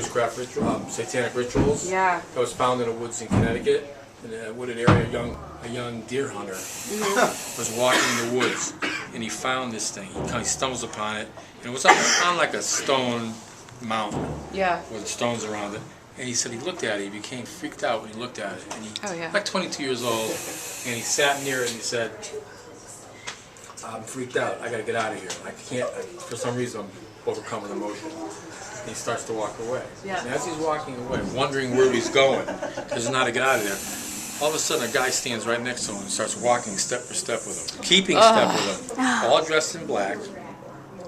witchcraft ritual, satanic rituals. Yeah. That was found in the woods in Connecticut, in a wooded area. A young deer hunter was walking in the woods, and he found this thing. He stumbles upon it, and it was up on like a stone mountain. Yeah. With stones around it. And he said he looked at it. He became freaked out when he looked at it. And he, like 22 years old, and he sat near it and he said, "I'm freaked out. I got to get out of here. I can't. For some reason, I'm overcoming emotion." And he starts to walk away. Yeah. And as he's walking away, wondering where he's going, because he's not to get out of there, all of a sudden a guy stands right next to him and starts walking step for step with him, keeping step with him, all dressed in black.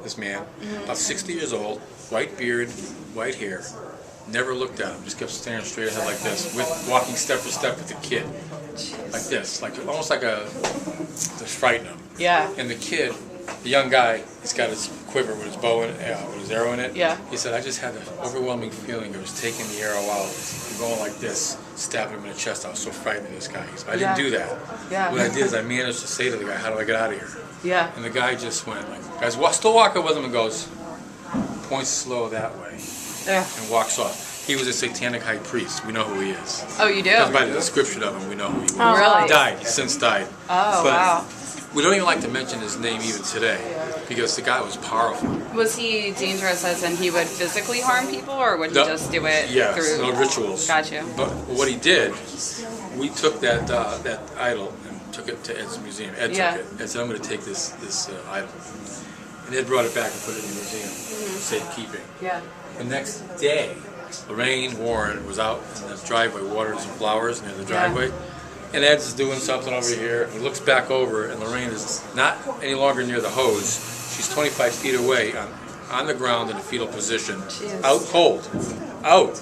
This man, about 60 years old, white beard, white hair. Never looked at him, just kept staring straight ahead like this, walking step for step with the kid. Like this, like almost like to frighten him. Yeah. And the kid, the young guy, he's got his quiver with his bow and with his arrow in it. Yeah. He said, "I just had an overwhelming feeling. I was taking the arrow out and going like this, stabbing him in the chest. I was so frightened of this guy." He said, "I didn't do that. Yeah. What I did is I managed to say to the guy, 'How do I get out of here?'" Yeah. And the guy just went like, guys, still walking with him and goes, points slow that way. Yeah. And walks off. He was a satanic high priest. We know who he is. Oh, you do? Because by the description of him, we know who he is. Oh, really? He died. He's since died. Oh, but wow. We don't even like to mention his name even today, because the guy was powerful. Was he dangerous as in he would physically harm people, or would he just do it through... no rituals. Gotcha. But what he did, we took that idol and took it to Ed's museum. Ed took it and said, "I'm going to take this idol." And Ed brought it back and put it in the museum, safekeeping. Yeah. The next day, Lorraine Warren was out in the driveway watering some flowers near the driveway. And Ed's doing something over here. He looks back over, and Lorraine is not any longer near the hose. She's 25 feet away on the ground in a fetal position, out cold, out.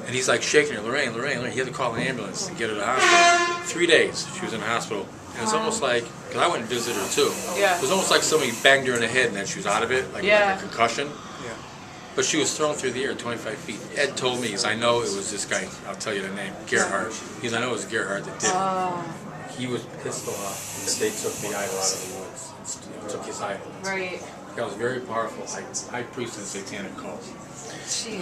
And he's like shaking her, Lorraine. He had to call an ambulance to get her to the hospital. 3 days she was in the hospital. And it's almost like, because I went and visited her too. Yeah. It was almost like somebody banged her in the head and then she was out of it, like a concussion. But she was thrown through the air 25 feet. Ed told me, I know it was this guy, I'll tell you the name, Gerhardt. I know it was Gerhardt that did it. He was pissed off that they took the idol out of the woods, and took his idol. Right. That was very powerful, high priest of the satanic cult. Jeez.